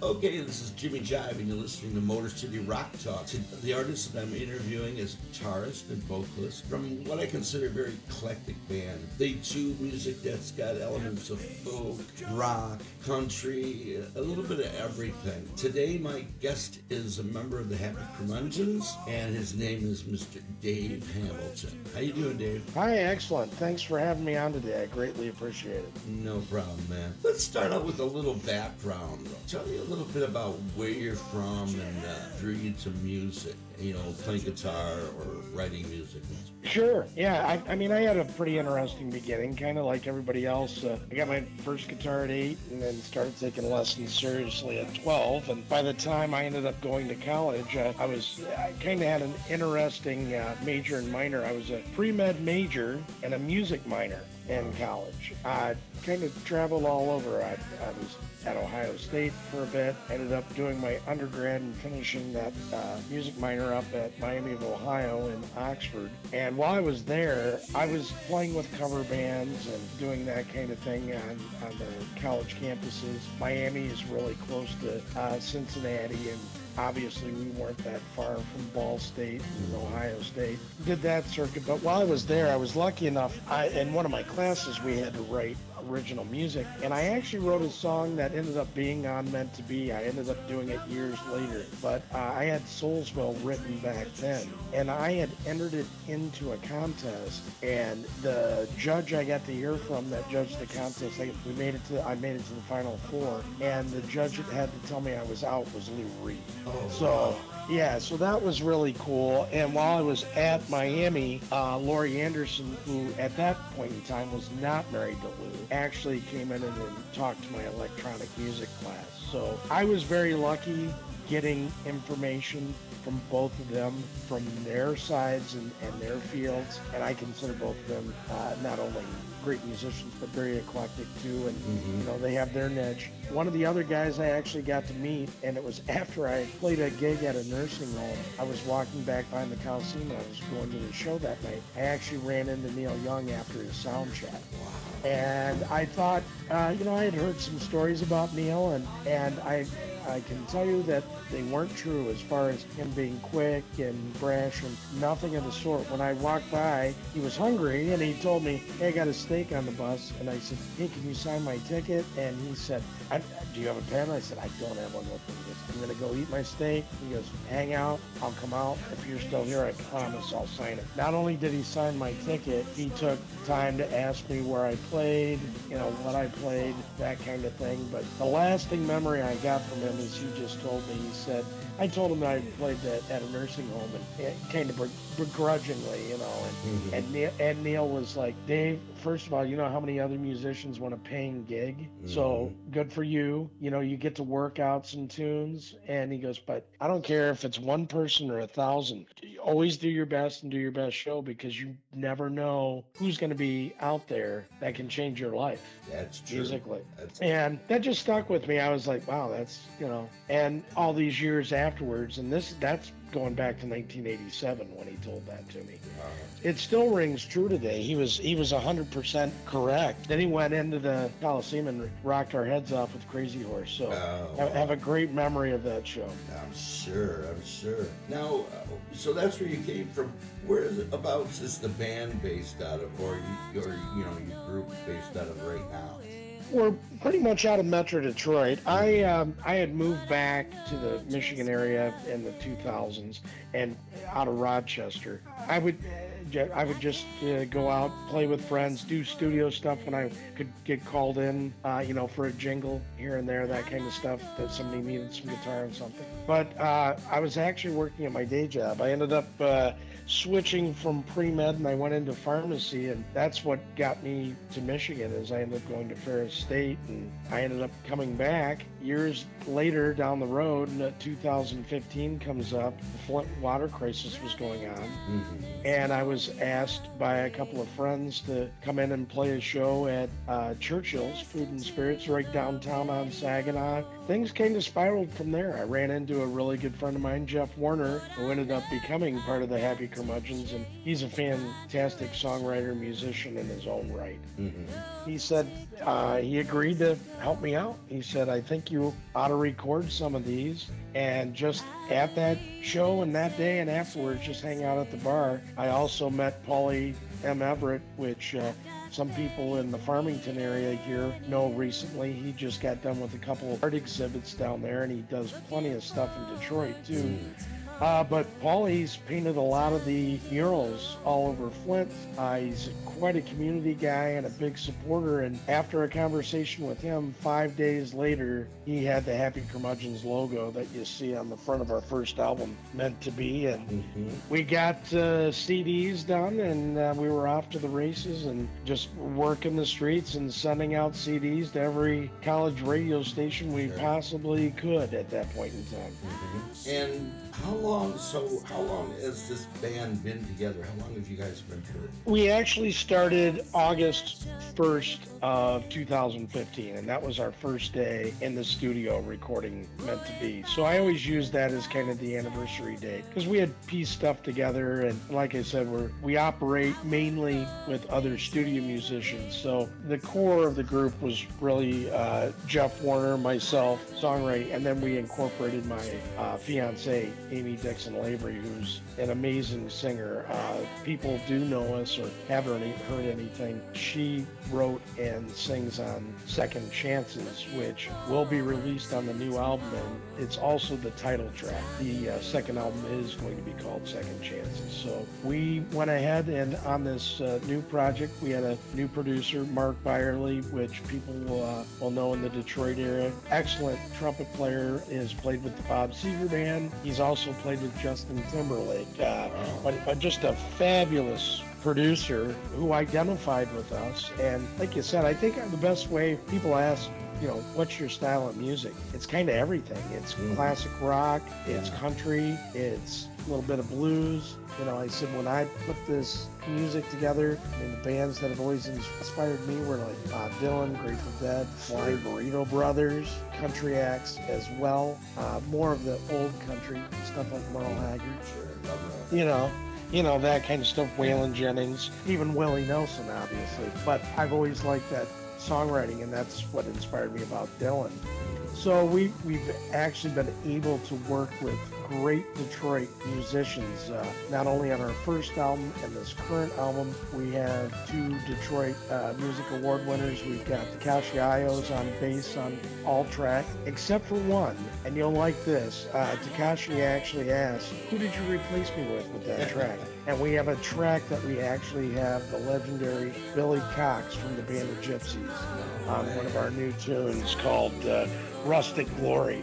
Okay, this is Jimmy Jive, and you're listening to Motor City Rock Talk. The artist that I'm interviewing is guitarist and vocalist from what I consider a very eclectic band. They do music that's got elements of folk, rock, country, a little bit of everything. Today, my guest is a member of the Happy Curmudgeons, and his name is Mr. Dave Hamilton. How you doing, Dave? Hi, excellent. Thanks for having me on today. I greatly appreciate it. No problem, man. Let's start out with a little background. Tell me a little bit about where you're from and drew you to music, playing guitar or writing music. Sure. Yeah. I mean, I had a pretty interesting beginning, kind of like everybody else. I got my first guitar at 8 and then started taking lessons seriously at 12. And by the time I ended up going to college, I kind of had an interesting major and minor. I was a pre-med major and a music minor in college. I kind of traveled all over. I was at Ohio State for a bit, ended up doing my undergrad and finishing that music minor up at Miami of Ohio in Oxford. And while I was there, I was playing with cover bands and doing that kind of thing on the college campuses. Miami is really close to Cincinnati, and obviously we weren't that far from Ball State and Ohio State. Did that circuit, but while I was there, I was lucky enough, in one of my classes we had to write original music, and I actually wrote a song that ended up being on Meant to Be. I ended up doing it years later, but I had Soulsville written back then, and I had entered it into a contest, and the judge I got to hear from that judged the contest, I made it to the final four, and the judge that had to tell me I was out was Lou Reed. Oh, So wow. yeah, so that was really cool. And while I was at Miami, Laurie Anderson, who at that point in time was not married to Lou, actually came in and talked to my electronic music class. So I was very lucky getting information from both of them, from their sides and their fields. And I consider both of them not only great musicians, but very eclectic too. And, they have their niche. One of the other guys I actually got to meet, and it was after I played a gig at a nursing home. I was walking back behind the Coliseum. I was going to the show that night. I actually ran into Neil Young after his sound check. And I thought, I had heard some stories about Neil, and I can tell you that they weren't true as far as him being quick and brash and nothing of the sort. When I walked by, he was hungry and he told me, "Hey, I got a steak on the bus." And I said, "Hey, can you sign my ticket?" And he said, "Do you have a pen?" I said, "I don't have one with me." He goes, "I'm going to go eat my steak." He goes, "Hang out. I'll come out. If you're still here, I promise I'll sign it." Not only did he sign my ticket, he took time to ask me where I played, what I played, that kind of thing. But the lasting memory I got from him is he just told me, he said, I told him that I played that at a nursing home, and kind of begrudgingly, and Neil was like, "Dave, first of all, you know how many other musicians want a paying gig? So good for you. You get to work out some tunes." And he goes, "But I don't care if it's one person or 1,000. Always do your best and do your best show, because you never know who's going to be out there that can change your life." That's true. Musically. And that just stuck with me. I was like, wow, that's, and all these years afterwards, and that's going back to 1987 when he told that to me. It still rings true today. He was 100% correct. Then he went into the Coliseum and rocked our heads off with Crazy Horse. So I have a great memory of that show. I'm sure. Now, so that's where you came from. Where abouts is the band based out of, or your group based out of right now? We're pretty much out of Metro Detroit. I had moved back to the Michigan area in the 2000s and out of Rochester. I would just go out, play with friends, do studio stuff when I could get called in, for a jingle here and there, that kind of stuff, that somebody needed some guitar or something. But I was actually working at my day job. I ended up switching from pre-med, and I went into pharmacy, and that's what got me to Michigan. Is I ended up going to Ferris State, and I ended up coming back years later down the road, and 2015 comes up. The Flint water crisis was going on, and I was asked by a couple of friends to come in and play a show at Churchill's Food and Spirits right downtown on Saginaw. things kind of spiraled from there. I ran into a really good friend of mine, Jeff Warner, who ended up becoming part of the Happy Curmudgeons, and he's a fantastic songwriter, musician in his own right. He said he agreed to help me out. He said, I think you ought to record some of these, and just at that show and that day and afterwards, just hang out at the bar. I also met Paulie M. Everett, which some people in the Farmington area here know recently. He just got done with a couple of art exhibits down there, and he does plenty of stuff in Detroit too. But Paulie's painted a lot of the murals all over Flint. He's quite a community guy and a big supporter. And after a conversation with him, 5 days later, he had the Happy Curmudgeons logo that you see on the front of our first album, Meant to Be. And we got CDs done, and we were off to the races and just working the streets and sending out CDs to every college radio station we possibly could at that point in time. And how long has this band been together? How long have you guys been together? We actually started August 1st of 2015, and that was our first day in the studio recording Meant to Be. So I always use that as kind of the anniversary date, because we had pieced stuff together, and like I said, we operate mainly with other studio musicians. So the core of the group was really Jeff Warner, myself, songwriting, and then we incorporated my fiance, Amy Dixon Lavery, who's an amazing singer. People do know us or haven't heard anything. She wrote and sings on Second Chances, which will be released on the new album, and it's also the title track. The second album is going to be called Second Chances. So we went ahead, and on this new project, we had a new producer, Mark Byerly, which people will know in the Detroit area. Excellent trumpet player, has played with the Bob Seger Band. He's also played with Justin Timberlake. But just a fabulous producer who identified with us. And like you said, I think the best way people ask, what's your style of music? It's kind of everything. It's classic rock, it's country, it's a little bit of blues. I said, when I put this music together, the bands that have always inspired me were like Bob Dylan, Grateful Dead, Flying Burrito Brothers, country acts as well. More of the old country stuff like Merle Haggard. That kind of stuff, Waylon Jennings, even Willie Nelson, obviously. But I've always liked that songwriting, and that's what inspired me about Dylan. So we've actually been able to work with great Detroit musicians, not only on our first album and this current album. We have 2 Detroit Music Award winners. We've got Takashi Ios on bass on all track, except for one, and you'll like this. Takashi actually asked, who did you replace me with that track? And we have a track that we actually have the legendary Billy Cox from the Band of Gypsies on one of our new tunes called Rustic Glory.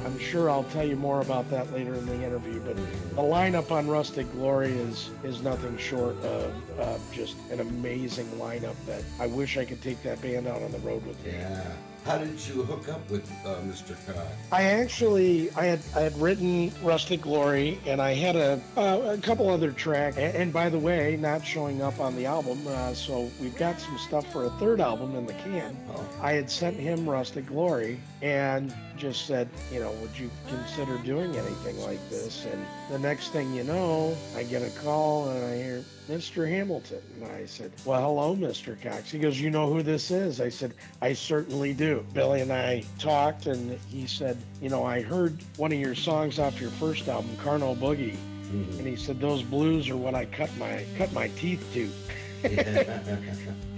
I'm sure I'll tell you more about that later in the interview, but the lineup on Rustic Glory is nothing short of just an amazing lineup that I wish I could take that band out on the road with me. Yeah. How did you hook up with Mr. Cox? I had written Rustic Glory, and I had a couple other tracks. And by the way, not showing up on the album, so we've got some stuff for a third album in the can. I had sent him Rustic Glory and just said, would you consider doing anything like this? And the next thing you know, I get a call and I hear, Mr. Hamilton. And I said, well, hello, Mr. Cox. He goes, you know who this is? I said, I certainly do. Billy and I talked, and he said, I heard one of your songs off your first album, Carno Boogie. And he said, those blues are what I cut my teeth to.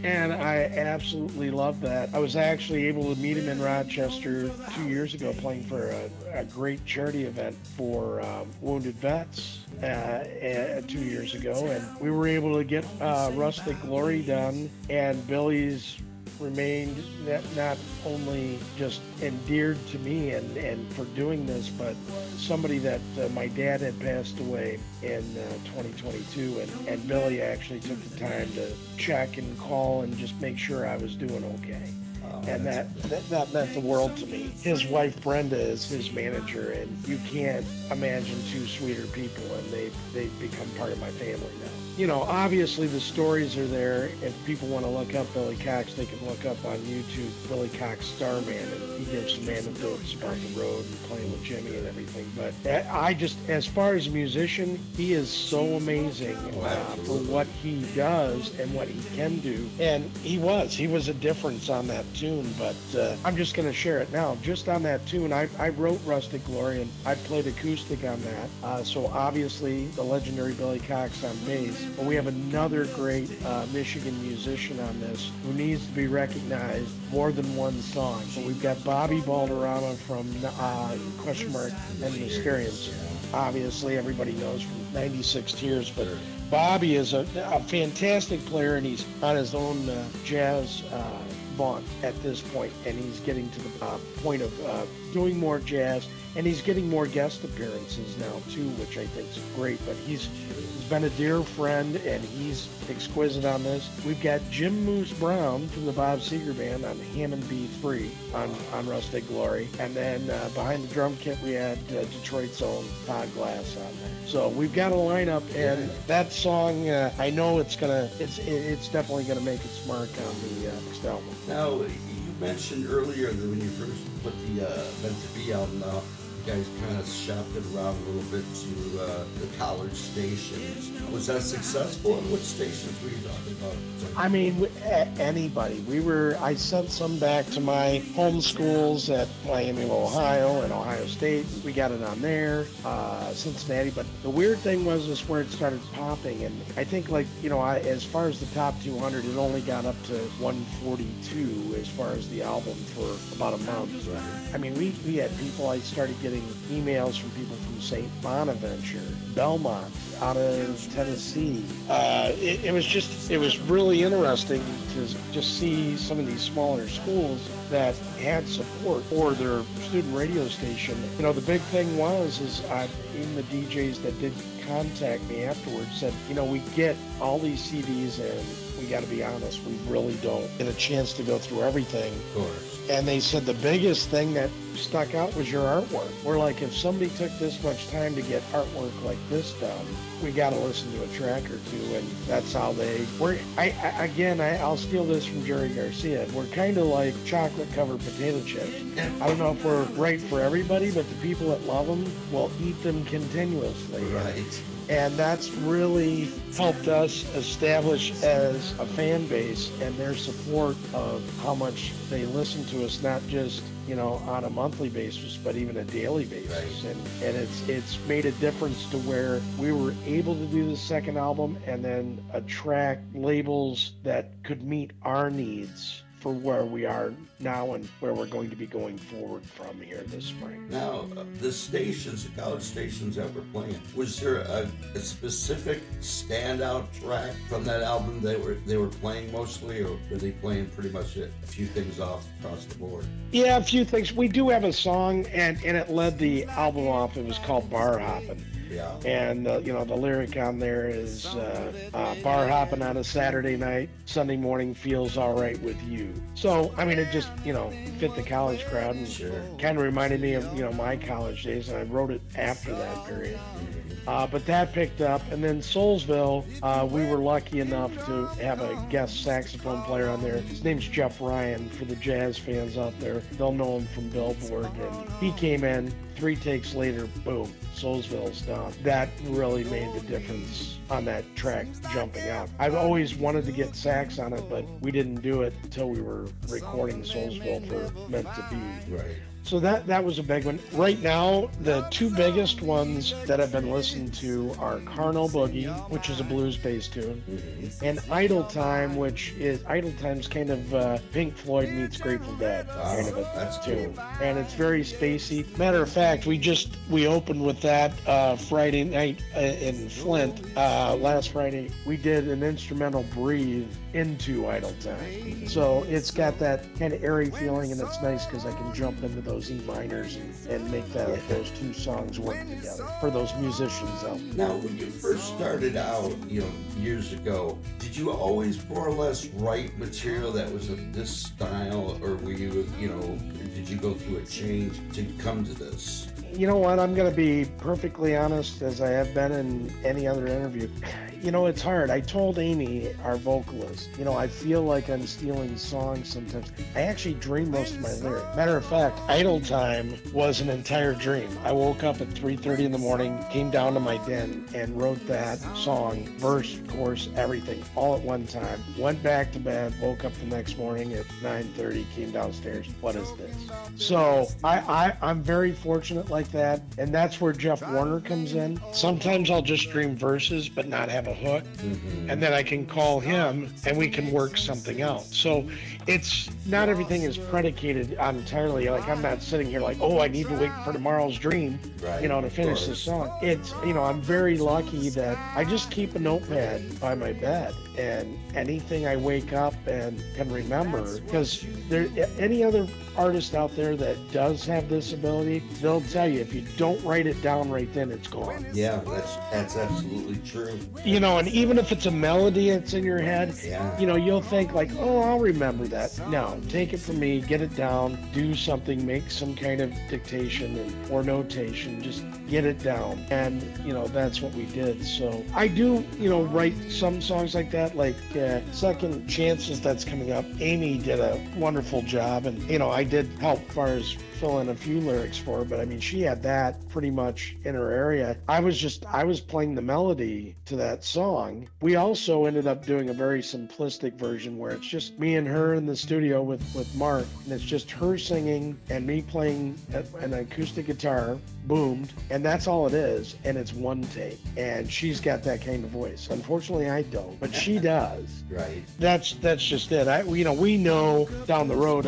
And I absolutely love that. I was actually able to meet him in Rochester 2 years ago, playing for a great charity event for wounded vets 2 years ago, and we were able to get Rustic Glory done, and Billy's remained not only just endeared to me and for doing this, but somebody that my dad had passed away in 2022, and Billy actually took the time to check and call and just make sure I was doing okay. and that meant the world to me. His wife Brenda is his manager, and you can't imagine two sweeter people, and they've become part of my family now. You know, obviously the stories are there. If people want to look up Billy Cox, they can look up on YouTube Billy Cox Starman, and he gives some anecdotes about the road and playing with Jimmy and everything. But I just, as far as a musician, he is so amazing for what he does and what he can do. And he was a difference on that tune, but I'm just going to share it now. Just on that tune, I wrote Rustic Glory, and I played acoustic on that. So obviously the legendary Billy Cox on bass. But we have another great Michigan musician on this who needs to be recognized more than one song. So we've got Bobby Balderrama from Question Mark and the Mysterians. Obviously, everybody knows from 96 Tears, but Bobby is a fantastic player, and he's on his own jazz vaunt at this point, and he's getting to the point of doing more jazz, and he's getting more guest appearances now too, which I think is great. But he's been a dear friend, and he's exquisite on this. We've got Jim Moose Brown from the Bob Seger Band on Hammond B3 on Rustic Glory, and then behind the drum kit we had Detroit's own Todd Glass on there. So we've got a lineup, and that song, I know it's definitely gonna make its mark on the next album. Now, you mentioned earlier that when you first put the Meant to Be album out, you guys kind of shopped it around a little bit to the college stations. Was that successful? And which stations were you talking about? I mean, anybody. I sent some back to my home schools at Miami of Ohio and Ohio State. We got it on there, Cincinnati. But the weird thing was where it started popping. And I think, like, you know, as far as the top 200, it only got up to 142 as far as the album for about a month. Right. I mean, we had people, I started getting emails from people from St. Bonaventure, Belmont, out of Tennessee. It was really interesting to just see some of these smaller schools that had support for their student radio station. You know, the big thing is even the DJs that did contact me afterwards said, you know, we get all these CDs, and we got to be honest, we really don't get a chance to go through everything. Of course. And they said the biggest thing that stuck out was your artwork. We're like, if somebody took this much time to get artwork like this done, we got to listen to a track or two, and that's how I'll steal this from Jerry Garcia. We're kind of like chocolate-covered potato chips. I don't know if we're right for everybody, but the people that love them will eat them continuously. Right. And that's really helped us establish as a fan base, and their support of how much they listen to us, not just, you know, on a monthly basis, but even a daily basis. Right. And it's made a difference to where we were able to do the second album and then attract labels that could meet our needs for where we are now and where we're going to be going forward from here this spring. Now, the stations, the college stations that were playing, was there a specific standout track from that album they were playing mostly, or were they playing pretty much a few things off across the board? Yeah, a few things. We do have a song, and it led the album off. It was called Bar Hoppin'. Yeah. And, you know, the lyric on there is bar hopping on a Saturday night, Sunday morning feels all right with you. So, I mean, it just, you know, fit the college crowd, and Sure. kind of reminded me of, you know, my college days, and I wrote it after that period. But that picked up, and then Soulsville, we were lucky enough to have a guest saxophone player on there. His name's Jeff Ryan. For the jazz fans out there, they'll know him from Billboard, and he came in. 3 takes later, boom, Soulsville's done. That really made the difference on that track jumping out. I've always wanted to get sax on it, but we didn't do it until we were recording Soulsville for Meant to Be. Right. So that was a big one. Right now, the 2 biggest ones that have been listened to are Carnal Boogie, which is a blues-based tune, and Idle Time, which is Idle Time's kind of Pink Floyd meets Grateful Dead kind of a that's tune. cool. And it's very spacey. Matter of fact, we opened with that Friday night in Flint. Last Friday, we did an instrumental Breathe into Idle Time. So it's got that kind of airy feeling, and it's nice because I can jump into those E minors and make those two songs work together for those musicians out there. Now, when you first started out, years ago, did you always more or less write material that was of this style, or were you, did you go through a change to come to this? You know what? I'm going to be perfectly honest, as I have been in any other interview. It's hard. I told Amy, our vocalist, I feel like I'm stealing songs sometimes. I actually dream most of my lyrics. Matter of fact, Idle Time was an entire dream. I woke up at 3:30 in the morning, came down to my den, and wrote that song, verse, chorus, everything, all at one time. Went back to bed, woke up the next morning at 9:30, came downstairs. What is this? So I'm very fortunate like that, and that's where Jeff Warner comes in. Sometimes I'll just dream verses, but not have a hook, and then I can call him and we can work something out. So it's not everything is predicated on entirely, like I'm not sitting here like, I need to wait for tomorrow's dream, right, to finish the song. It's, I'm very lucky that I just keep a notepad by my bed, and anything I wake up and can remember, because there any other artist out there that does have this ability, they'll tell you if you don't write it down right then, it's gone. Yeah, that's absolutely true. And even if it's a melody that's in your head, yeah, you'll think like, I'll remember that. No, take it from me, get it down, do something, make some kind of dictation or notation, just get it down. And, that's what we did. So I do, write some songs like that, like Second Chances that's coming up. Amy did a wonderful job, and, I did help as far as fill in a few lyrics for her, but I mean, she had that pretty much in her area. I was playing the melody to that song. We also ended up doing a very simplistic version where it's just me and her in the studio with Mark, and it's just her singing and me playing an acoustic guitar, boomed, and that's all it is, and it's one take. And she's got that kind of voice. Unfortunately, I don't, but she does. Right. That's just it. We know down the road,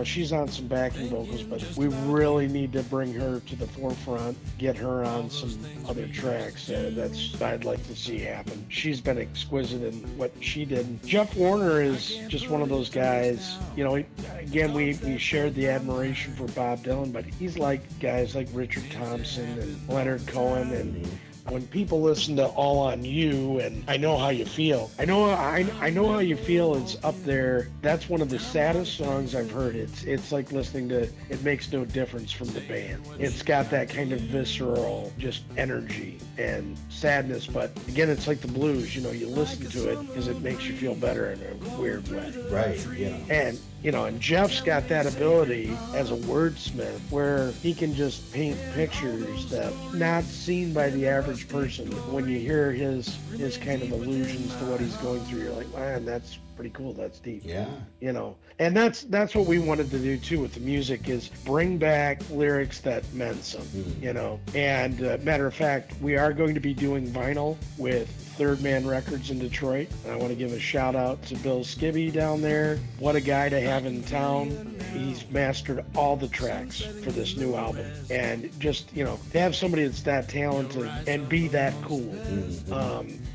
she's on some backing vocals, but we really need to bring her to the forefront, get her on some other tracks. That's I'd like to see happen. She's been exquisite in what she did. Jeff Warner is just one of those guys. Again, we shared the admiration for Bob Dylan, but he's like guys like Richard Thompson and Leonard Cohen, and when people listen to All on You and I Know How You Feel, I know How You Feel is up there. That's one of the saddest songs I've heard. It's like listening to It Makes No Difference from the band. It's got that kind of visceral just energy and sadness, but again, it's like the blues. You listen to it because it makes you feel better in a weird way. Right, yeah. And and Jeff's got that ability as a wordsmith where he can just paint pictures that not seen by the average person. When you hear his kind of allusions to what he's going through, you're like, man, that's pretty cool. That's deep. Yeah. And that's what we wanted to do too with the music, is bring back lyrics that meant something, And matter of fact, we are going to be doing vinyl with Third Man Records in Detroit. And I want to give a shout out to Bill Skibby down there. What a guy to have in town. He's mastered all the tracks for this new album. And just, to have somebody that's that talented and be that cool,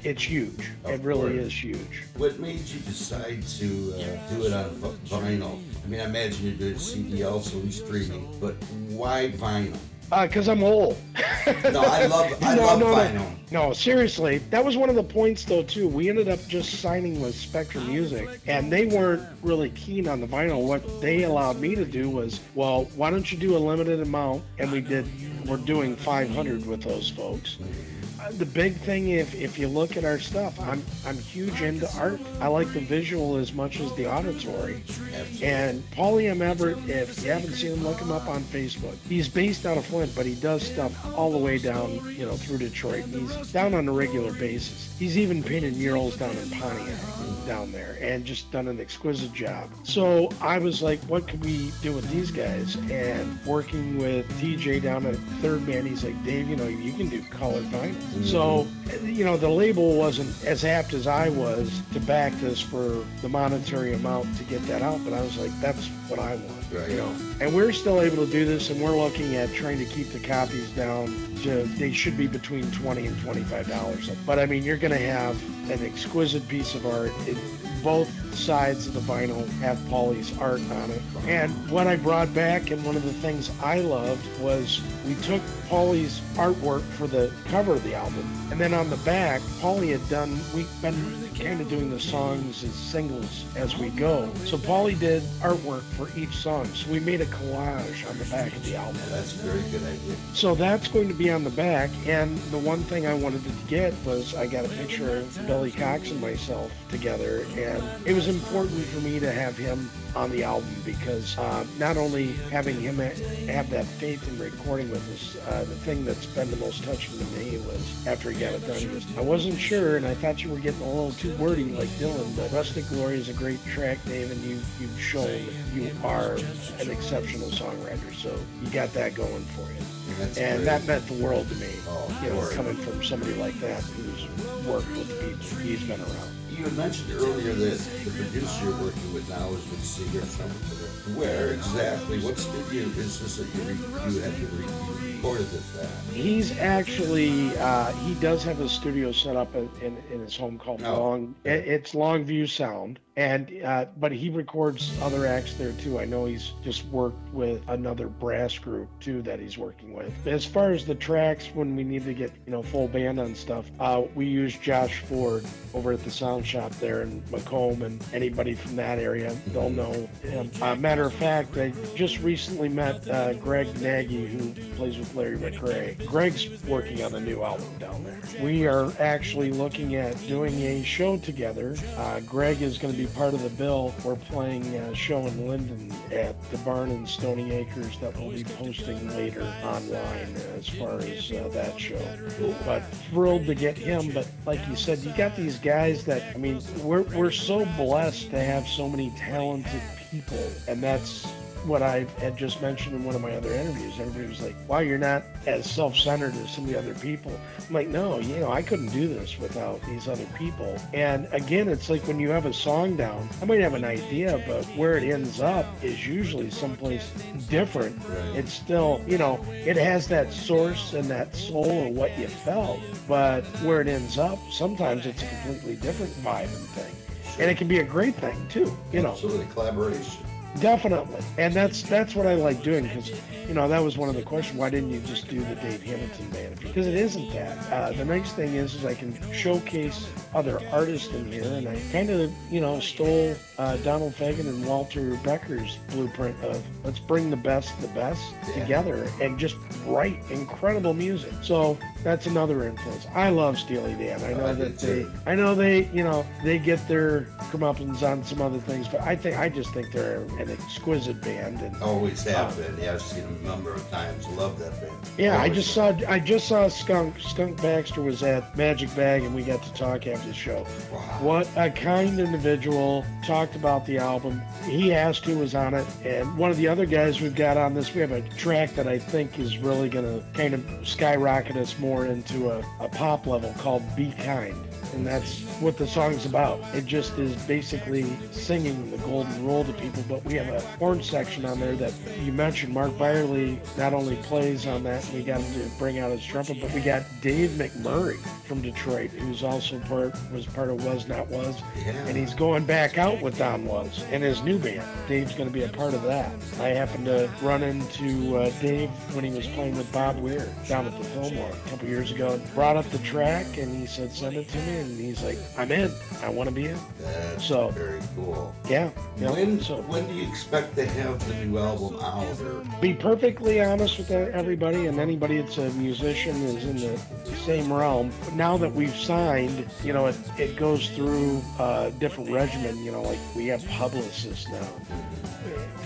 it's huge. It really is huge. What made you decide to do it on vinyl? I mean, I imagine you're doing CD also and streaming, but why vinyl? Because I'm old. No, I love vinyl. No, seriously. That was one of the points, though, too. We ended up just signing with Spectrum Music, and they weren't really keen on the vinyl. What they allowed me to do was, well, why don't you do a limited amount? And we're doing 500 with those folks. The big thing, if you look at our stuff, I'm huge into art. I like the visual as much as the auditory. And Paulie M. Everett, if you haven't seen him, look him up on Facebook. He's based out of Flint, but he does stuff all the way down, through Detroit. He's down on a regular basis. He's even painted murals down in Pontiac down there and just done an exquisite job. So I was like, what could we do with these guys? And working with TJ down at Third Man, he's like, Dave, you can do colored vinyl. So, the label wasn't as apt as I was to back this for the monetary amount to get that out, but I was like, that's what I want. Right. You know, and we're still able to do this, and we're looking at trying to keep the copies down to, they should be between $20 and $25. But I mean, you're going to have an exquisite piece of art. Both sides of the vinyl have Paulie's art on it. And what I brought back, and one of the things I loved, was we took Paulie's artwork for the cover of the album, and then on the back, Paulie had done, we've been kind of doing the songs as singles as we go. So Paulie did artwork for each song. So we made a collage on the back of the album. That's a very good idea. So that's going to be on the back. And the one thing I wanted to get was I got a picture of Billy Cox and myself together. And it was important for me to have him on the album because not only having him have that faith in recording with us, the thing that's been the most touching to me was after he got it done, was I wasn't sure, and I thought you were getting a little too wordy like Dylan, but Rustic Glory is a great track, Dave, and you've shown you are an exceptional songwriter, so you got that going for you. And that meant the world to me, coming from somebody like that who's worked with people, he's been around. You had mentioned earlier that the producer you're working with now is with Seeger Trumpeter. Where exactly? What studio is this that you recorded this at? He's actually, he does have a studio set up in his home called it's Longview Sound. And but he records other acts there too. I know he's just worked with another brass group too that he's working with. As far as the tracks, when we need to get full band on stuff, we use Josh Ford over at the Sound Shop there in Macomb, and anybody from that area, they'll know him. Matter of fact, I just recently met Greg Nagy, who plays with Larry McRae. Greg's working on a new album down there. We are actually looking at doing a show together. Greg is going to be part of the bill. We're playing a show in Linden at the Barn in Stony Acres that we'll be posting later online as far as that show. But thrilled to get him. But like you said, you got these guys that, I mean, we're so blessed to have so many talented people, and that's what I had just mentioned in one of my other interviews. Everybody was like, wow, you're not as self-centered as some of the other people. I'm like, no, I couldn't do this without these other people. And again, it's like when you have a song down, I might have an idea, but where it ends up is usually someplace different. Right. It's still, it has that source and that soul of what you felt, but where it ends up, sometimes it's a completely different vibe and thing. Sure. And it can be a great thing too, Absolutely, collaboration. Definitely. And that's what I like doing, because, that was one of the questions. Why didn't you just do the Dave Hamilton Band? Because it isn't that. The nice thing is I can showcase other artists in here, and I kind of, stole Donald Fagen and Walter Becker's blueprint of let's bring the best together and just write incredible music. So that's another influence. I love Steely Dan. I know they get their comeuppance on some other things, but I just think they're an exquisite band, and always have been. Yeah, I've seen them a number of times. Love that band. Yeah, I just saw Skunk Baxter was at Magic Bag, and we got to talk after the show. Wow. What a kind individual. Talked about the album. He asked who was on it, and one of the other guys we've got on this, we have a track that I think is really going to kind of skyrocket us more into a pop level called Be Kind. And that's what the song's about. It just is basically singing the golden rule to people, but we have a horn section on there that you mentioned. Mark Byerly not only plays on that, we got him to bring out his trumpet, but we got Dave McMurray from Detroit, who's also was part of Was Not Was, and he's going back out with Don Was and his new band. Dave's going to be a part of that. I happened to run into Dave when he was playing with Bob Weir down at the Fillmore a couple years ago, and brought up the track, and he said, send it to me. And he's like, I'm in. I want to be in. That's very cool. Yeah. When do you expect to have the new album out? Or? Be perfectly honest with everybody, and anybody that's a musician is in the same realm. Now that we've signed, it goes through a different regimen. Like we have publicists now.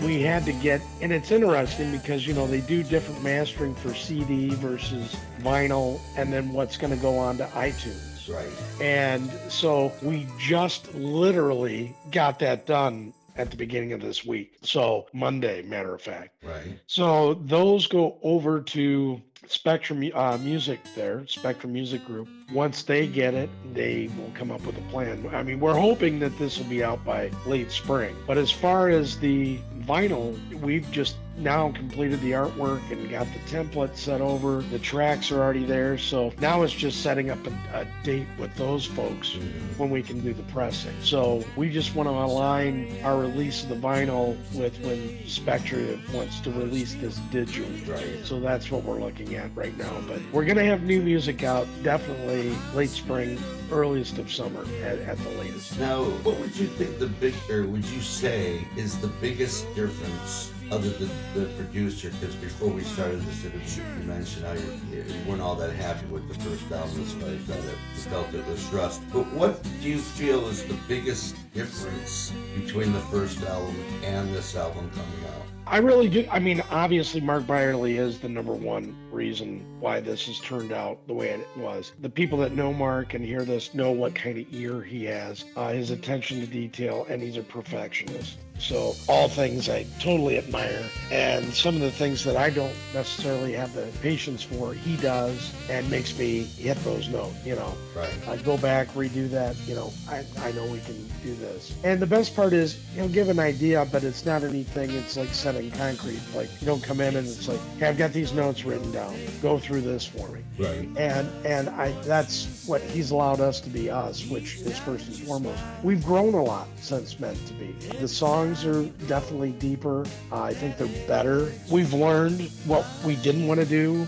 We had to get, and it's interesting because, they do different mastering for CD versus vinyl, and then what's going to go on to iTunes. Right. And so we just literally got that done at the beginning of this week. So Monday, matter of fact. Right. So those go over to Spectrum Music there, Spectrum Music Group. Once they get it, they will come up with a plan. I mean, we're hoping that this will be out by late spring. But as far as the vinyl, we've just now completed the artwork and got the template set over. The tracks are already there. So now it's just setting up a date with those folks when we can do the pressing. So we just want to align our release of the vinyl with when Spectra wants to release this digital. Right. So that's what we're looking at right now. But we're going to have new music out definitely late spring, earliest of summer at the latest. Now, what would you think would you say is the biggest difference other than the producer? Because before we started this interview, you mentioned how you weren't all that happy with the first album, despite that you felt it was rust. But what do you feel is the biggest difference between the first album and this album coming out? I really do. I mean, obviously, Mark Byerly is the number one reason why this has turned out the way it was. The people that know Mark and hear this know what kind of ear he has, his attention to detail, and he's a perfectionist. So all things I totally admire, and some of the things that I don't necessarily have the patience for, he does, and makes me hit those notes, you know. Right. I go back, redo that, you know, I know we can do this. And the best part is he'll give an idea, but it's not anything, it's like set in concrete. Like, you don't come in and it's like, hey, I've got these notes written down, go through this for me. Right. And that's what he's allowed us to be, us, which is first and foremost. We've grown a lot since Meant to Be. The songs are definitely deeper. I think they're better. We've learned what we didn't want to do.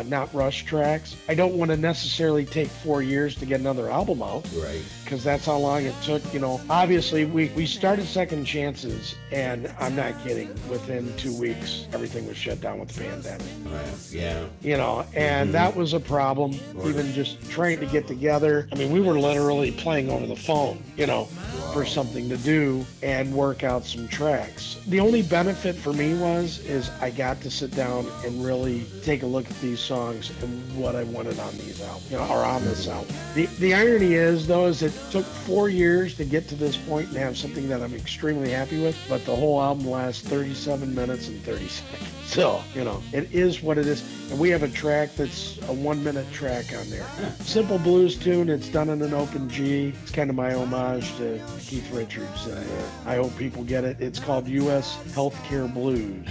Not rush tracks. I don't want to necessarily take 4 years to get another album out. Right. Because that's how long it took. You know, obviously we started Second Chances, and I'm not kidding, within 2 weeks everything was shut down with the pandemic. Right. Yeah. You know, and that was a problem. Even just trying to get together. I mean, we were literally playing over the phone, you know, for something to do and work out some tracks. The only benefit for me is I got to sit down and really take a look at these songs and what I wanted on these albums, you know, or on this album. The irony is, though, is it took 4 years to get to this point and have something that I'm extremely happy with, but the whole album lasts 37 minutes and 30 seconds. So, you know, it is what it is. And we have a track that's a 1 minute track on there. Simple blues tune. It's done in an open G. It's kind of my homage to Keith Richards. And I hope people get it. It's called U.S. Healthcare Blues.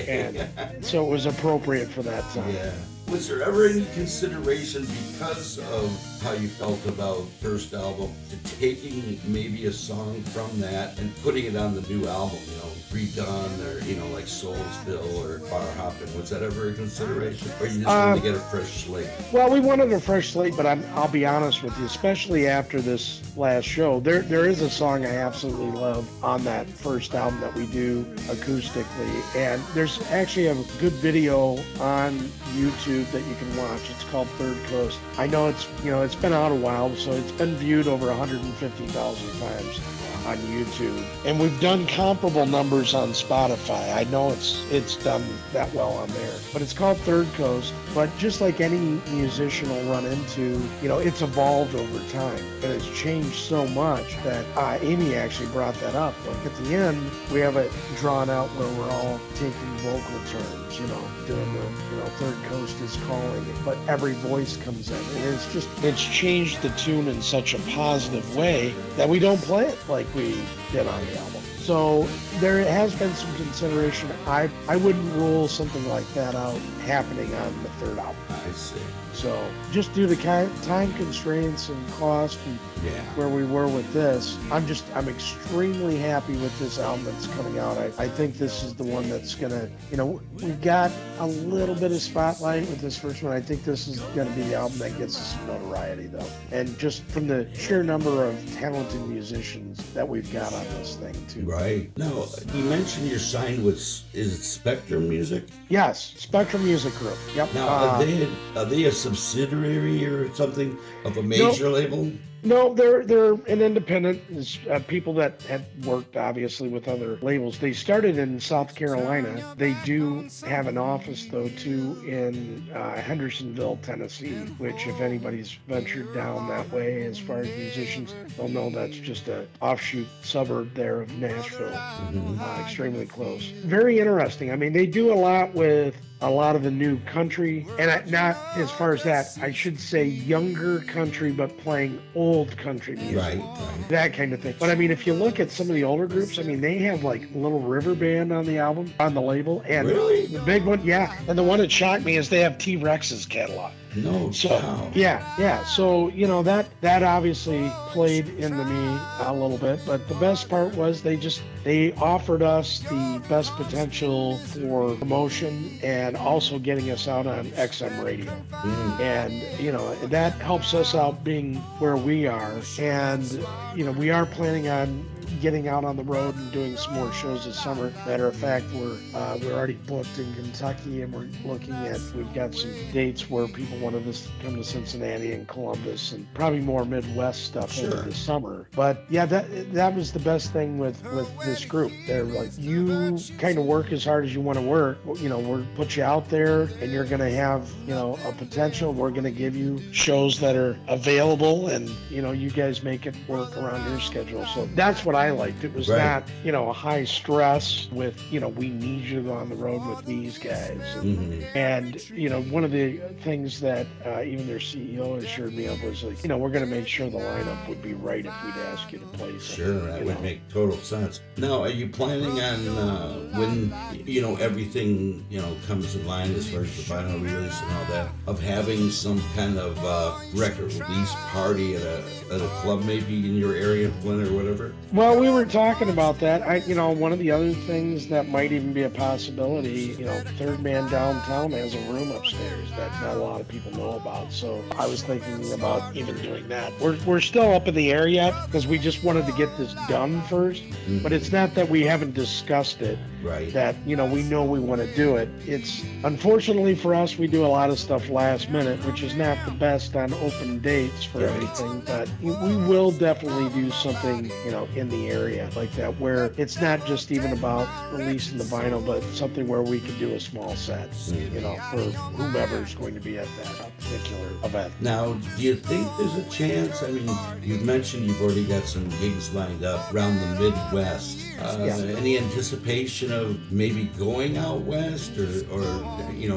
And so it was appropriate for that time. Yeah. Was there ever any consideration, because of how you felt about first album, to taking maybe a song from that and putting it on the new album, you know, redone, or, you know, like Soulsville or Bar Hoppin'? Was that ever a consideration, or you just wanted to get a fresh slate? Well, we wanted a fresh slate, but I'll be honest with you, especially after this last show, there is a song I absolutely love on that first album that we do acoustically, and there's actually a good video on YouTube that you can watch. It's called Third Coast. I know it's been out a while, so it's been viewed over 150,000 times on YouTube, and we've done comparable numbers on Spotify. I know it's done that well on there, but it's called Third Coast. But just like any musician will run into, you know, it's evolved over time, and it's changed so much that Amy actually brought that up. Like at the end, we have it drawn out where we're all taking vocal turns, you know, doing the, you know, Third Coast is calling it, but every voice comes in, and it's changed the tune in such a positive way that we don't play it like we did on the album. So there has been some consideration. I wouldn't rule something like that out happening on the third album. I see. So just due to time constraints and cost and where we were with this, I'm extremely happy with this album that's coming out. I think this is the one that's gonna, you know, we got a little bit of spotlight with this first one. I think this is gonna be the album that gets us some notoriety, though. And just from the sheer number of talented musicians that we've got on this thing too. Right. Now, you mentioned you're signed with, is it Spectrum Music? Yes, Spectrum Music Group. Yep. Now, are they a subsidiary or something of a major label? No, they're an independent. People that had worked obviously with other labels. They started in South Carolina. They do have an office though too in Hendersonville, Tennessee. Which, if anybody's ventured down that way as far as musicians, they'll know that's just an offshoot suburb there of Nashville. Extremely close. Very interesting. I mean, they do a lot with a lot of the new country, and not as far as that, I should say younger country, but playing old country music. Right. That kind of thing. But I mean, if you look at some of the older groups, I mean, they have like Little River Band on the album, on the label. And Really? the big one, yeah. And the one that shocked me is they have T-Rex's catalog. No. So Wow. yeah. So that obviously played into me a little bit, but the best part was they offered us the best potential for promotion and also getting us out on XM radio, and that helps us out being where we are, and we are planning on getting out on the road and doing some more shows this summer. Matter of fact, we're already booked in Kentucky, and we've got some dates where people wanted us to come to Cincinnati and Columbus, and probably more Midwest stuff over the summer. But yeah, that was the best thing with this group. They're like, you kind of work as hard as you want to work. We'll put you out there, and you're going to have a potential. We're going to give you shows that are available, and you guys make it work around your schedule. So that's what I liked. It was not a high stress with we need you to go on the road with these guys, and one of the things that even their CEO assured me of was like, we're going to make sure the lineup would be right if we'd ask you to play something. Sure, that would make total sense. Now, are you planning on when everything comes in line as far as the vinyl release and all that, of having some kind of record release party at a club maybe in your area, Flint or whatever? Well, we were talking about that. One of the other things that might even be a possibility, Third Man Downtown has a room upstairs that not a lot of people know about. So I was thinking about even doing that. We're still up in the air yet because we just wanted to get this done first. But it's not that we haven't discussed it. Right. That, we know we want to do it. It's unfortunately for us, we do a lot of stuff last minute, which is not the best on open dates for anything. But we will definitely do something, in the area like that, where it's not just even about releasing the vinyl, but something where we can do a small set, for whomever's going to be at that particular event. Now, do you think there's a chance? I mean, you've mentioned you've already got some gigs lined up around the Midwest. Any anticipation of maybe going out west or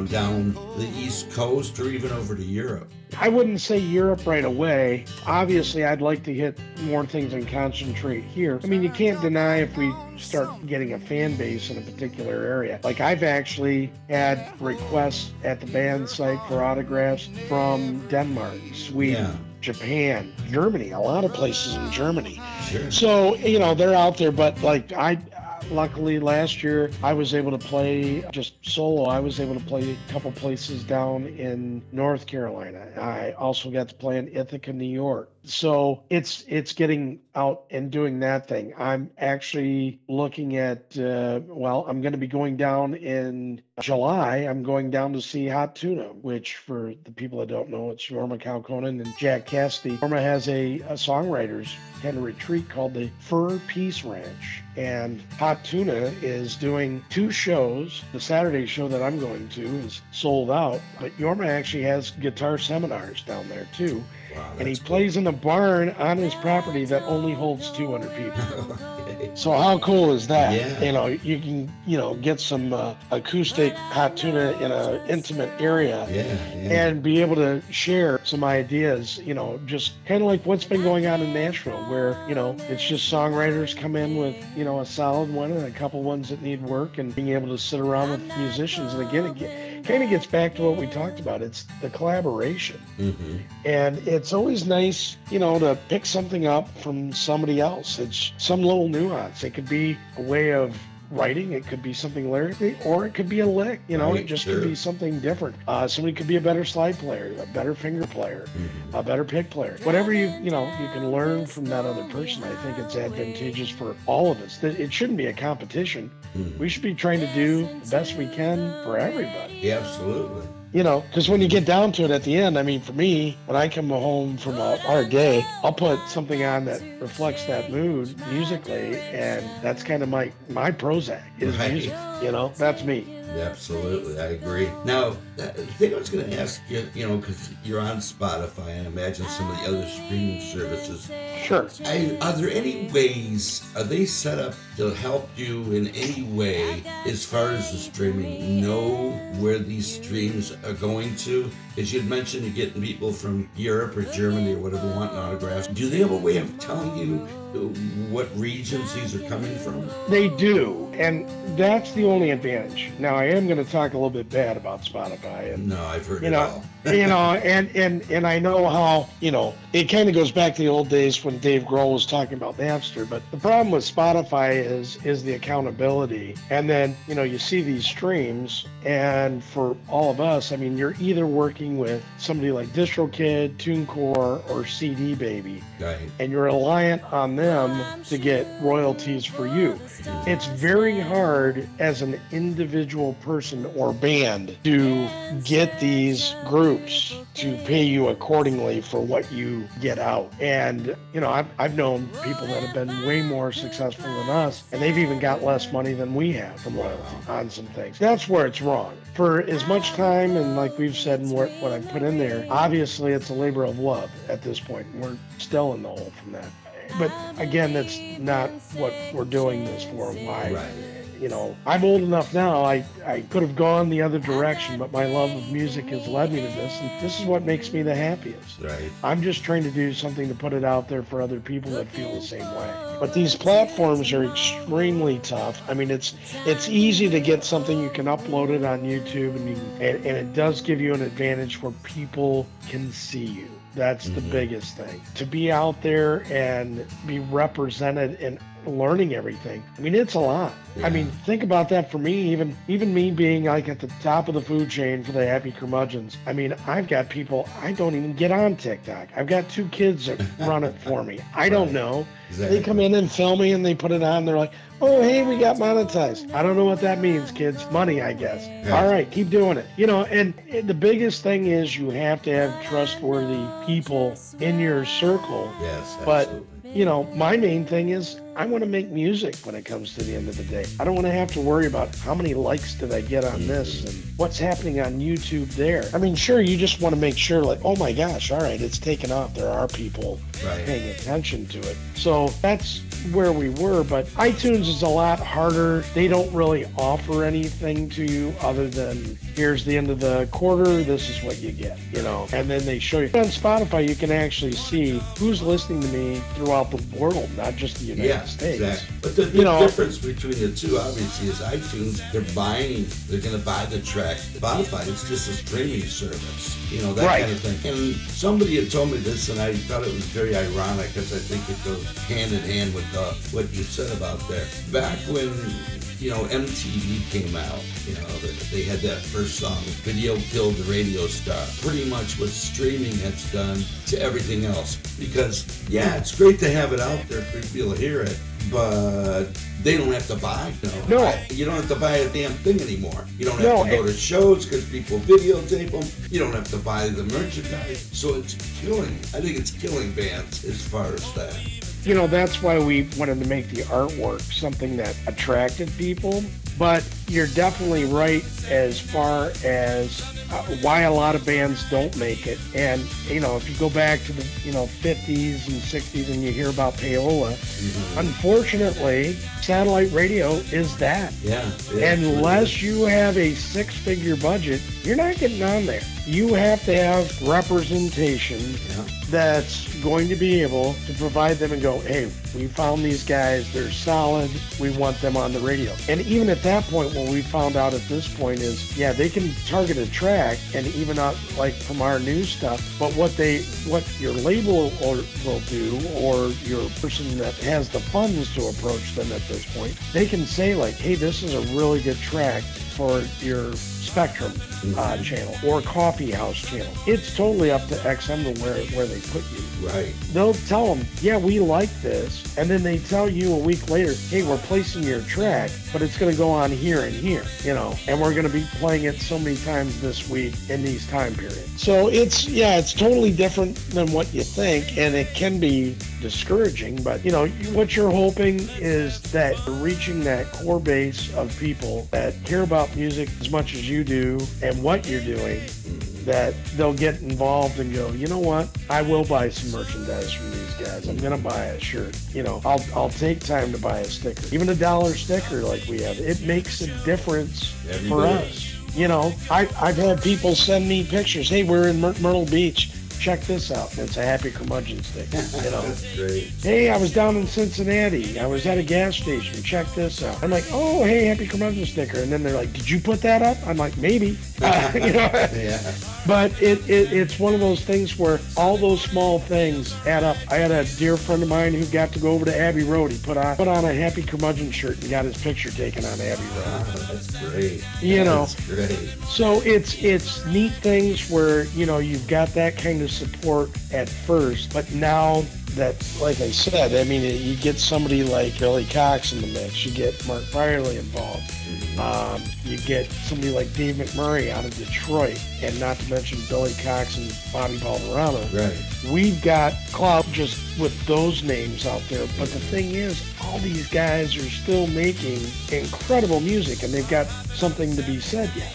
down the East Coast or even over to Europe? I wouldn't say Europe right away. Obviously, I'd like to hit more things and concentrate here. I mean, you can't deny if we start getting a fan base in a particular area. Like, I've actually had requests at the band site for autographs from Denmark, Sweden, Japan, Germany, a lot of places in Germany. Sure. So, they're out there, but luckily last year I was able to play just solo. I was able to play a couple places down in North Carolina. I also got to play in Ithaca, New York. So it's getting out and doing that thing. I'm actually looking at, I'm going to be going down in July. I'm going down to see Hot Tuna, which for the people that don't know, it's Jorma Kaukonen and Jack Cassidy. Jorma has a songwriters kind of retreat called the Fur Peace Ranch. And Hot Tuna is doing 2 shows. The Saturday show that I'm going to is sold out, but Jorma actually has guitar seminars down there too. Wow, and he plays in a barn on his property that only holds 200 people. So how cool is that? Yeah. You can, get some acoustic Hot Tuna in an intimate area and be able to share some ideas, just kind of like what's been going on in Nashville, where, it's just songwriters come in with, a solid one and a couple ones that need work, and being able to sit around with musicians. And again, it kind of gets back to what we talked about. It's the collaboration. And it's always nice, to pick something up from somebody else. It's some little nuance. It could be a way of writing, it could be something lyrically, or it could be a lick, it just could be something different. Somebody could be a better slide player, a better finger player, a better pick player. Whatever you can learn from that other person. I think it's advantageous for all of us. It shouldn't be a competition. We should be trying to do the best we can for everybody. Yeah, absolutely. Because when you get down to it at the end, I mean, for me, when I come home from a hard day, I'll put something on that reflects that mood musically, and that's kind of my Prozac is music. That's me. Absolutely, I agree. Now, the thing I was going to ask you, because you're on Spotify and imagine some of the other streaming services. Sure. Are there any ways, are they set up to help you in any way as far as the streaming know where these streams are going to? As you'd mentioned, you're getting people from Europe or Germany or whatever wanting autographs. Do they have a way of telling you what regions these are coming from? They do, and that's the only advantage. Now, I am going to talk a little bit bad about Spotify. And, no, I've heard it all. and I know how, it kind of goes back to the old days when Dave Grohl was talking about Napster, but the problem with Spotify is the accountability. And then, you see these streams, and for all of us, I mean, you're either working with somebody like DistroKid, TuneCore, or CD Baby, right, and you're reliant on them to get royalties for you. It's very hard as an individual person or band to get these groups to pay you accordingly for what you get out. And, I've known people that have been way more successful than us, and they've even got less money than we have from royalty on some things. That's where it's wrong. For as much time, and like we've said and what I put in there, obviously it's a labor of love at this point. We're still in the hole from that. But again, that's not what we're doing this for. Why? Right. I'm old enough now, I could have gone the other direction, but my love of music has led me to this, and this is what makes me the happiest. Right. I'm just trying to do something to put it out there for other people that feel the same way. But these platforms are extremely tough. I mean, it's easy to get something, you can upload it on YouTube, and it does give you an advantage where people can see you. That's the biggest thing. To be out there and be represented and learning everything. I mean, it's a lot. Yeah. I mean, think about that for me, even me being like at the top of the food chain for the Happy Curmudgeons. I mean, I've got people, I don't even get on TikTok. I've got 2 kids that run it for me. I don't know. Exactly. They come in and film me and they put it on. They're like, oh, hey, we got monetized. I don't know what that means, kids. Money, I guess. Yeah. All right, keep doing it. And the biggest thing is you have to have trustworthy people in your circle. Yes, but absolutely. My main thing is I want to make music when it comes to the end of the day. I don't want to have to worry about how many likes did I get on this and what's happening on YouTube there. I mean, sure, you just want to make sure, like, oh my gosh, all right, it's taken off. There are people paying attention to it. So that's where we were, but iTunes is a lot harder. They don't really offer anything to you other than here's the end of the quarter, this is what you get, and then they show you. On Spotify, you can actually see who's listening to me throughout the world, not just the United States. Exactly. But the difference between the two, obviously, is iTunes, they're going to buy the track. Spotify, it's just a streaming service, that kind of thing. And somebody had told me this, and I thought it was very ironic, because I think it goes hand in hand with what you said about there. Back when, MTV came out, they had that first song, Video Killed the Radio Star. Pretty much what streaming has done to everything else. Because, it's great to have it out there for people to hear it, but they don't have to buy. You don't have to buy a damn thing anymore. You don't have to go to shows because people videotape them. You don't have to buy the merchandise. So I think it's killing bands as far as that. That's why we wanted to make the artwork something that attracted people. But you're definitely right as far as why a lot of bands don't make it. And, if you go back to the, 50s and 60s and you hear about payola, unfortunately, satellite radio is that. Yeah. Unless you have a 6-figure budget, you're not getting on there. You have to have representation that's going to be able to provide them and go, hey, we found these guys, they're solid, we want them on the radio. And even at that point, what we found out at this point is, they can target a track and even out like from our new stuff, but what your label will do, or your person that has the funds to approach them at this point, they can say like, hey, this is a really good track for your Spectrum channel or Coffee House channel. It's totally up to XM to where they put you. Right. They'll tell them, yeah, we like this, and then they tell you a week later, hey, we're placing your track, but it's going to go on here and here, and we're going to be playing it so many times this week in these time periods. So it's totally different than what you think, and it can be discouraging, but what you're hoping is that you're reaching that core base of people that care about music as much as you do and what you're doing, that they'll get involved and go, you know what, I will buy some merchandise from these guys. I'm gonna buy a shirt. I'll take time to buy a sticker, even $1 sticker like we have. It makes a difference for us. I've had people send me pictures. Hey, we're in Myrtle Beach. Check this out. And it's a Happy Curmudgeon sticker. That's great. Hey, I was down in Cincinnati. I was at a gas station. Check this out. I'm like, oh, hey, Happy Curmudgeon sticker. And then they're like, did you put that up? I'm like, maybe. Yeah. But it's one of those things where all those small things add up. I had a dear friend of mine who got to go over to Abbey Road. He put on a Happy Curmudgeon shirt and got his picture taken on Abbey Road. Oh, that's great. That's great. So it's neat things where, you've got that kind of support at first, but now that, like I said, you get somebody like Billy Cox in the mix, you get Mark Byerly involved, you get somebody like Dave McMurray out of Detroit, and not to mention Billy Cox and Bobby Balderrama. Right. We've got clout just with those names out there, but the thing is, all these guys are still making incredible music, and they've got something to be said yet,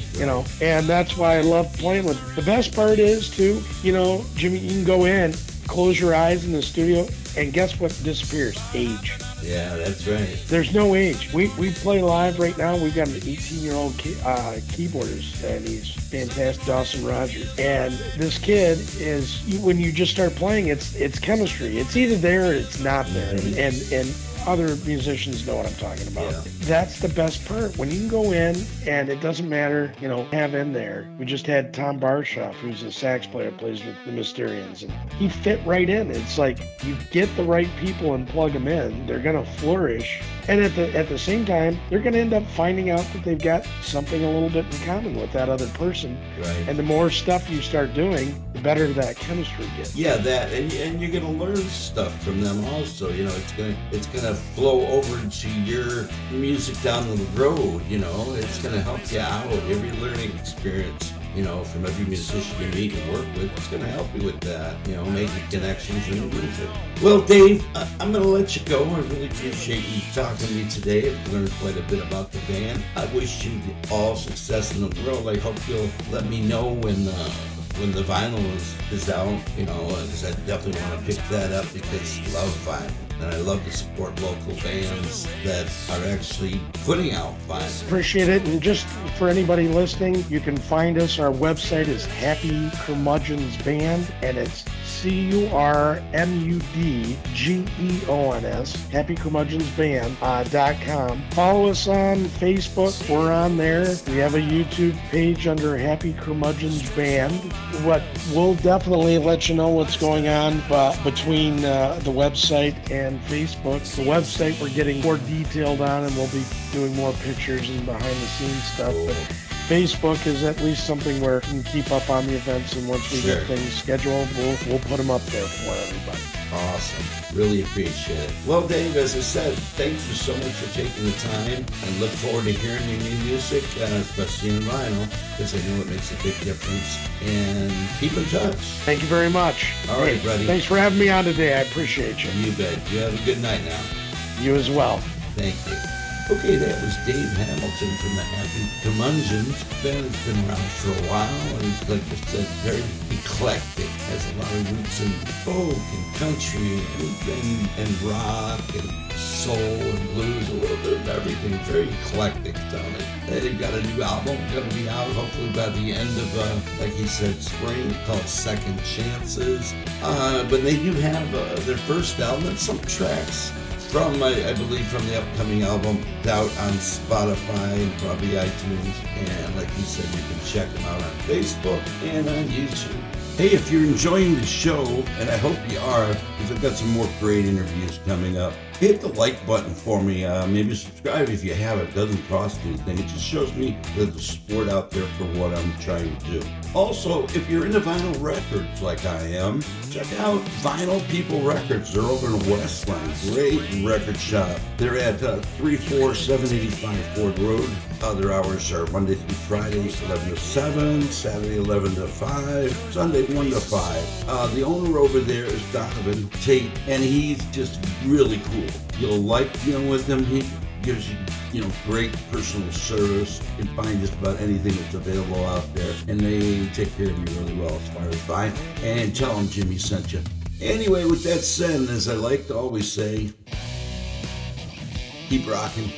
and that's why I love playing with them. The best part is, too, Jimmy, you can go in, close your eyes in the studio, and guess what disappears? Age. Yeah, that's right. There's no age. We play live right now. We've got an 18-year-old keyboardist, and he's fantastic, Dawson Rogers. And this kid is, when you just start playing, it's chemistry. It's either there or it's not there. And other musicians know what I'm talking about. Yeah. That's the best part. When you can go in, and it doesn't matter, have in there. We just had Tom Barshoff, who's a sax player, plays with the Mysterians, and he fit right in. It's like you get the right people and plug them in, they're going to flourish. And at the same time, they're going to end up finding out that they've got something a little bit in common with that other person. Right. And the more stuff you start doing, the better that chemistry gets. Yeah, that, and you're going to learn stuff from them also. It's gonna flow over into your music down the road. It's going to help you out. Every learning experience, from every musician you meet and work with, it's going to help you with that, making connections in the music. Well, Dave, I'm going to let you go. I really appreciate you talking to me today. I've learned quite a bit about the band. I wish you all success in the world. I hope you'll let me know when the vinyl is out, because I definitely want to pick that up because I love vinyl. And I love to support local bands that are actually putting out vinyl. Appreciate it. And just for anybody listening, you can find us. Our website is Happy Curmudgeons Band, and it's CURMUDGEONS, happycurmudgeonsband.com. Follow us on Facebook. We're on there. We have a YouTube page under Happy Curmudgeons Band. We'll definitely let you know what's going on between the website and Facebook. The website we're getting more detailed on, and we'll be doing more pictures and behind the scenes stuff. But Facebook is at least something where we can keep up on the events, and once we get things scheduled, we'll put them up there for everybody. Awesome. Really appreciate it. Well, Dave, as I said, thank you so much for taking the time, and look forward to hearing your new music, especially in vinyl, because I know it makes a big difference. And keep in touch. Thank you very much. All right, buddy. Thanks for having me on today. I appreciate you. You bet. You have a good night now. You as well. Thank you. Okay, that was Dave Hamilton from the Happy Curmudgeons. Band has been around for a while, and like I said, very eclectic. Has a lot of roots in folk and country and rock and soul and blues, a little bit of everything. Very eclectic down it. They've got a new album going to be out hopefully by the end of, like he said, spring, called Second Chances. But they do have their first album and some tracks from, I believe, from the upcoming album out on Spotify and probably iTunes. And like he said, you can check them out on Facebook and on YouTube. Hey, if you're enjoying the show, and I hope you are, because I've got some more great interviews coming up, hit the like button for me. Maybe subscribe if you haven't. It doesn't cost anything. It just shows me that the support out there for what I'm trying to do. Also, if you're into vinyl records like I am, check out Vinyl People Records. They're over in Westland. Great record shop. They're at 34785 Ford Road. Their hours are Monday through Friday, 11 to 7, Saturday, 11 to 5, Sunday, 1 to 5. The owner over there is Donovan Tate, and he's just really cool. You'll like dealing with him. He gives you, great personal service. You can find just about anything that's available out there, and they take care of you really well as far as buying. And tell them Jimmy sent you. Anyway, with that said, as I like to always say, keep rocking.